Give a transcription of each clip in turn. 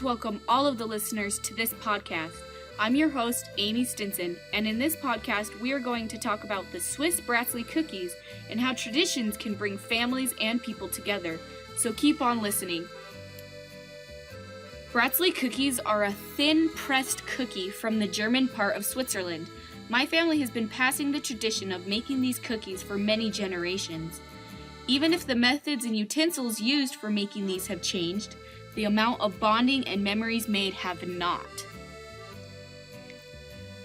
to welcome all of the listeners to this podcast. I'm your host, Aimee Stinson, and in this podcast, we are going to talk about the Swiss Bratzeli cookies and how traditions can bring families and people together. So keep on listening. Bratzeli cookies are a thin pressed cookie from the German part of Switzerland. My family has been passing the tradition of making these cookies for many generations. Even if the methods and utensils used for making these have changed, the amount of bonding and memories made have not.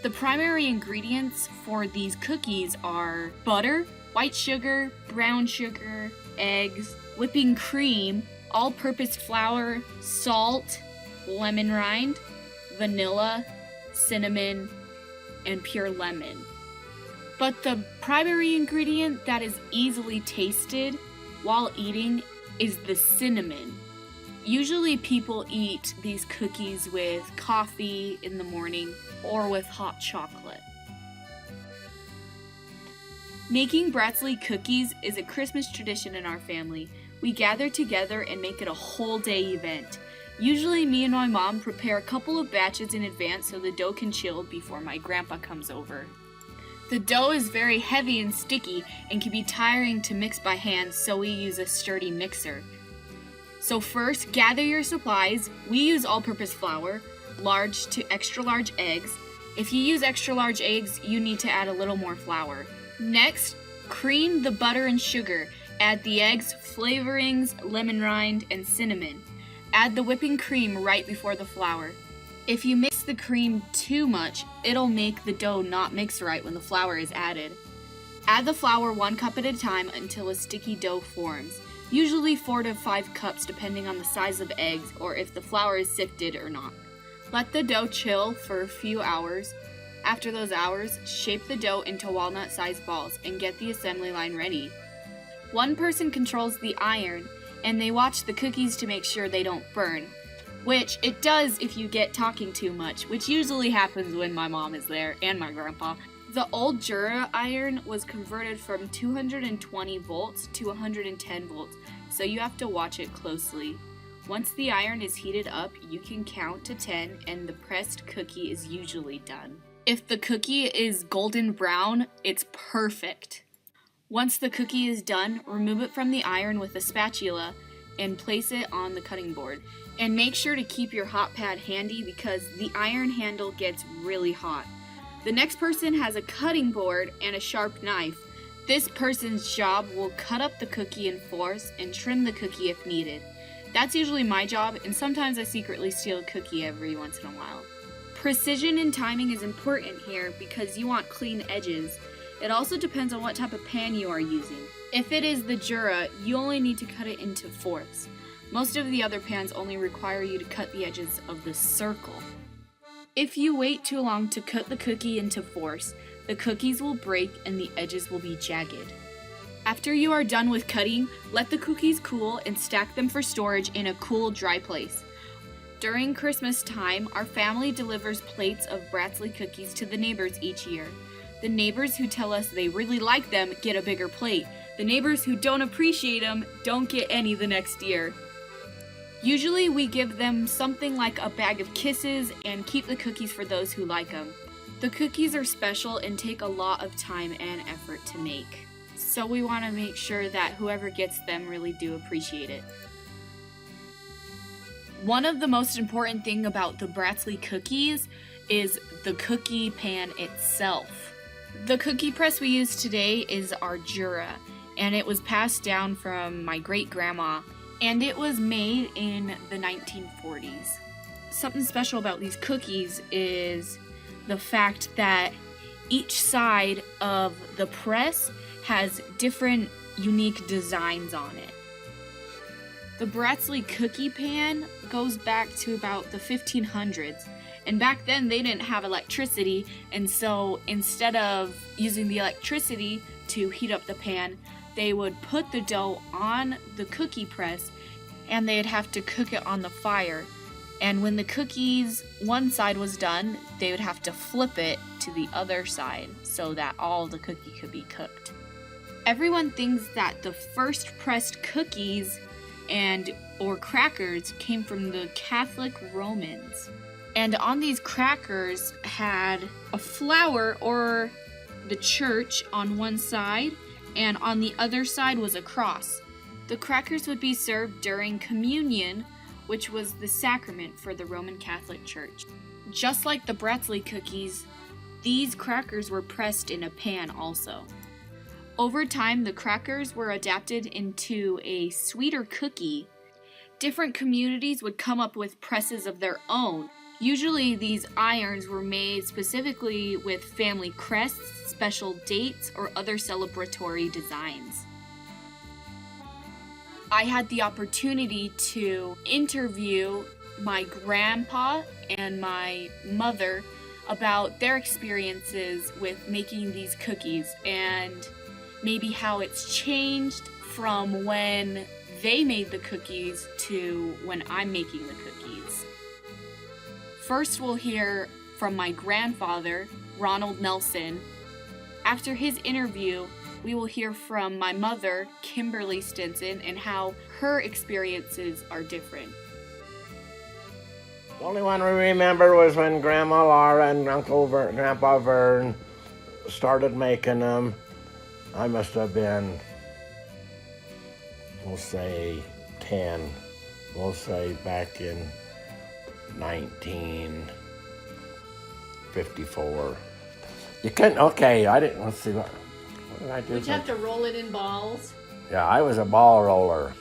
The primary ingredients for these cookies are butter, white sugar, brown sugar, eggs, whipping cream, all-purpose flour, salt, lemon rind, vanilla, cinnamon, and pure lemon. But the primary ingredient that is easily tasted while eating is the cinnamon. Usually people eat these cookies with coffee in the morning or with hot chocolate. Making Bratzeli cookies is a Christmas tradition in our family. We gather together and make it a whole day event. Usually me and my mom prepare a couple of batches in advance so the dough can chill before my grandpa comes over. The dough is very heavy and sticky and can be tiring to mix by hand, so we use a sturdy mixer. So first, gather your supplies. We use all-purpose flour, large to extra large eggs. If you use extra large eggs, you need to add a little more flour. Next, cream the butter and sugar. Add the eggs, flavorings, lemon rind, and cinnamon. Add the whipping cream right before the flour. If you mix the cream too much, it'll make the dough not mix right when the flour is added. Add the flour 1 cup at a time until a sticky dough forms. Usually 4 to 5 cups depending on the size of eggs or if the flour is sifted or not. Let the dough chill for a few hours. After those hours, shape the dough into walnut-sized balls and get the assembly line ready. One person controls the iron, and they watch the cookies to make sure they don't burn, which it does if you get talking too much, which usually happens when my mom is there and my grandpa. The old Jura iron was converted from 220 volts to 110 volts, so you have to watch it closely. Once the iron is heated up, you can count to 10 and the pressed cookie is usually done. If the cookie is golden brown, it's perfect. Once the cookie is done, remove it from the iron with a spatula and place it on the cutting board. And make sure to keep your hot pad handy because the iron handle gets really hot. The next person has a cutting board and a sharp knife. This person's job will cut up the cookie in fours and trim the cookie if needed. That's usually my job, and sometimes I secretly steal a cookie every once in a while. Precision and timing is important here because you want clean edges. It also depends on what type of pan you are using. If it is the Jura, you only need to cut it into fourths. Most of the other pans only require you to cut the edges of the circle. If you wait too long to cut the cookie into fourths, the cookies will break and the edges will be jagged. After you are done with cutting, let the cookies cool and stack them for storage in a cool, dry place. During Christmas time, our family delivers plates of Bratzeli cookies to the neighbors each year. The neighbors who tell us they really like them get a bigger plate. The neighbors who don't appreciate them don't get any the next year. Usually we give them something like a bag of kisses and keep the cookies for those who like them. The cookies are special and take a lot of time and effort to make. So we want to make sure that whoever gets them really do appreciate it. One of the most important thing about the Bratzeli cookies is the cookie pan itself. The cookie press we use today is our Jura, and it was passed down from my great-grandma, and it was made in the 1940s. Something special about these cookies is the fact that each side of the press has different unique designs on it. The Bratzeli cookie pan goes back to about the 1500s, and back then they didn't have electricity, and so instead of using the electricity to heat up the pan, they would put the dough on the cookie press and they'd have to cook it on the fire. And when the cookies, one side was done, they would have to flip it to the other side so that all the cookie could be cooked. Everyone thinks that the first pressed cookies and or crackers came from the Catholic Romans. And on these crackers had a flower or the church on one side, and on the other side was a cross. The crackers would be served during communion, which was the sacrament for the Roman Catholic Church. Just like the Bratzeli cookies, these crackers were pressed in a pan also. Over time, the crackers were adapted into a sweeter cookie. Different communities would come up with presses of their own. Usually these irons were made specifically with family crests, special dates, or other celebratory designs. I had the opportunity to interview my grandpa and my mother about their experiences with making these cookies and maybe how it's changed from when they made the cookies to when I'm making the cookies. First, we'll hear from my grandfather, Ronald Nelson. After his interview, we will hear from my mother, Kimberly Stinson, and how her experiences are different. The only one we remember was when Grandma Laura and Grandpa Vern started making them. I must have been, we'll say 10. We'll say back in 1954. You couldn't, okay, I didn't, let's see, what did I do? Would you have to roll it in balls? Yeah, I was a ball roller.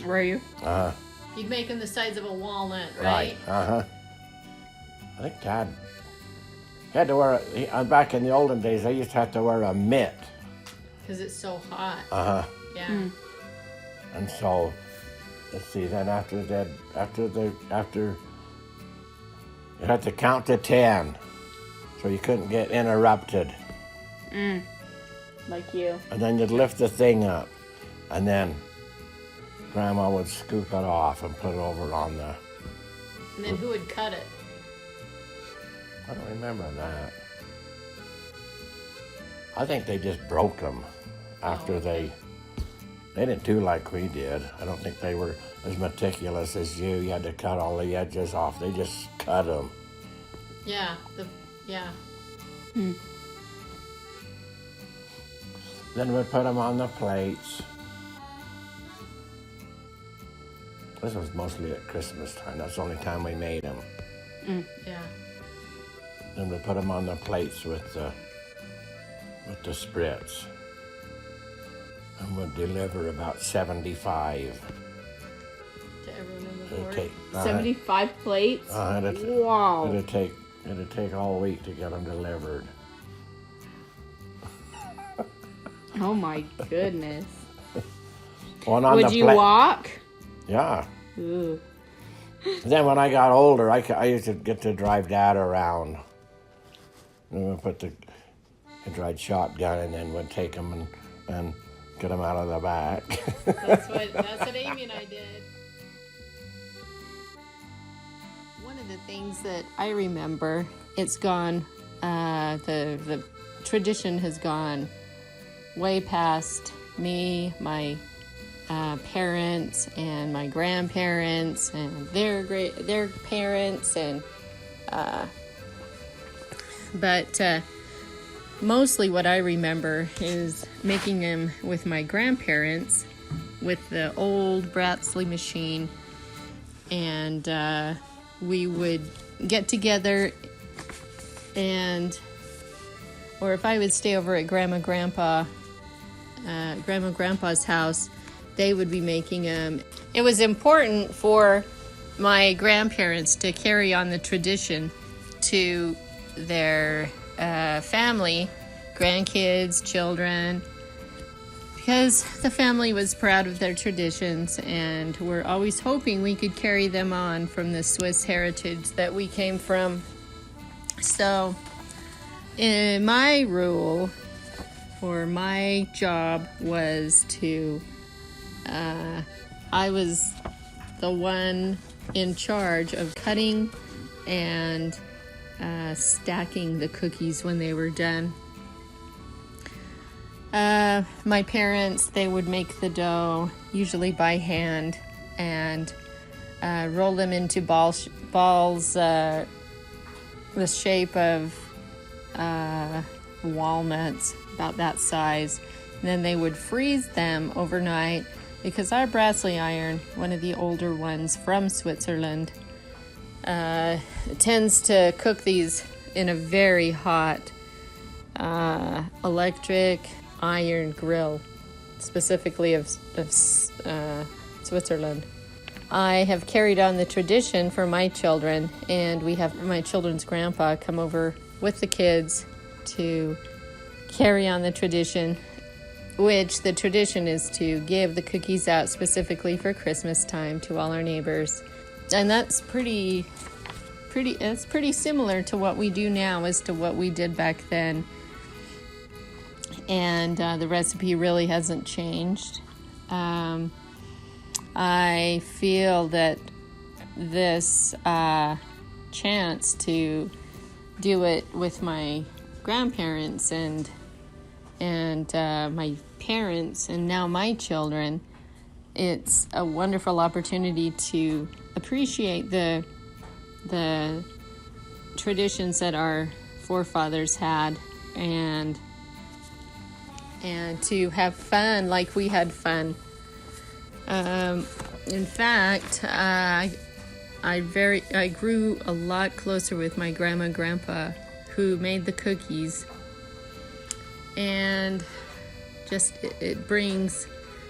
Were you? Uh-huh. You'd make them the size of a walnut, right? Uh-huh. I think Dad had to wear, back in the olden days, I used to have to wear a mitt. Because it's so hot. Uh-huh. Yeah. And so, let's see, then after you had to count to 10, so you couldn't get interrupted. Like you. And then you'd lift the thing up, and then Grandma would scoop it off and put it over on the... And then who would cut it? I don't remember that. I think they just broke them after they didn't do like we did. I don't think they were as meticulous as you. You had to cut all the edges off. They just cut them. Yeah. Then we'd put them on the plates. This was mostly at Christmas time. That's the only time we made them. Yeah. Then we put them on the plates with the spritz. And we'd deliver about 75. To everyone in the board. 75 plates? Wow. It'd take all week to get them delivered. Oh my goodness. Would you walk? Yeah. Ooh. Then when I got older, I used to get to drive Dad around. And we'd put the dried shotgun, and then we'd take them and get them out of the back. That's what Aimee and I did. One of the things that I remember, it's gone, the tradition has gone way past me, my parents, and my grandparents, and their parents, and but mostly what I remember is making them with my grandparents with the old Bratzeli machine, and we would get together, or if I would stay over at Grandma and Grandpa's house, they would be making them. It was important for my grandparents to carry on the tradition to their family, grandkids, children, because the family was proud of their traditions, and we're always hoping we could carry them on from the Swiss heritage that we came from. So, my rule, or my job, was to, I was the one in charge of cutting and stacking the cookies when they were done. My parents, they would make the dough, usually by hand, and roll them into balls the shape of walnuts, about that size. And then they would freeze them overnight, because our Bratzeli iron, one of the older ones from Switzerland, tends to cook these in a very hot electric iron grill, specifically of Switzerland. I have carried on the tradition for my children, and we have my children's grandpa come over with the kids to carry on the tradition, which the tradition is to give the cookies out specifically for Christmas time to all our neighbors. And that's pretty similar to what we do now as to what we did back then. And the recipe really hasn't changed. I feel that this chance to do it with my grandparents and my parents and now my children, it's a wonderful opportunity to appreciate the traditions that our forefathers had, and to have fun like we had fun. In fact, I grew a lot closer with my grandma and grandpa, who made the cookies, and just it brings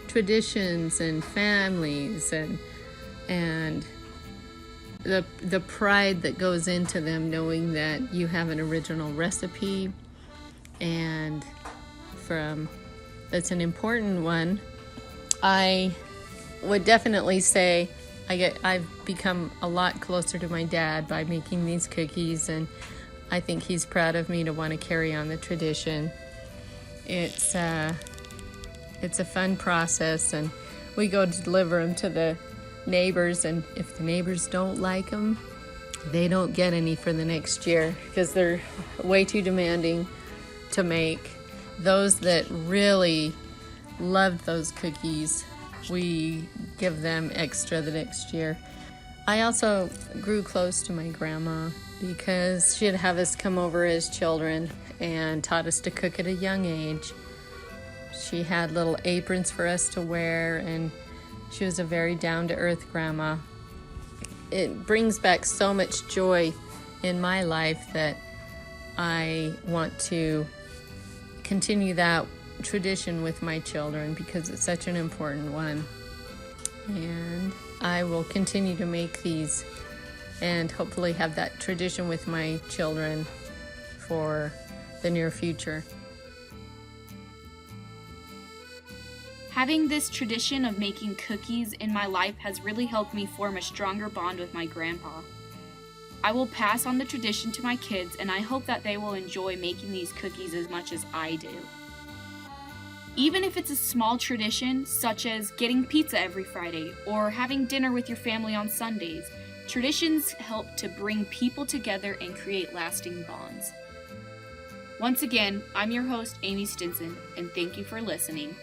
traditions and families and the pride that goes into them, knowing that you have an original recipe, and that's an important one. I would definitely say I've become a lot closer to my dad by making these cookies, and I think he's proud of me to want to carry on the tradition. It's a fun process, and we go to deliver them to the neighbors, and if the neighbors don't like them, they don't get any for the next year, because they're way too demanding to make. Those that really loved those cookies, we give them extra the next year. I also grew close to my grandma because she'd have us come over as children and taught us to cook at a young age. She had little aprons for us to wear, and she was a very down-to-earth grandma. It brings back so much joy in my life that I want to continue that tradition with my children, because it's such an important one. And I will continue to make these and hopefully have that tradition with my children for the near future. Having this tradition of making cookies in my life has really helped me form a stronger bond with my grandpa. I will pass on the tradition to my kids, and I hope that they will enjoy making these cookies as much as I do. Even if it's a small tradition, such as getting pizza every Friday or having dinner with your family on Sundays, traditions help to bring people together and create lasting bonds. Once again, I'm your host, Aimee Stinson, and thank you for listening.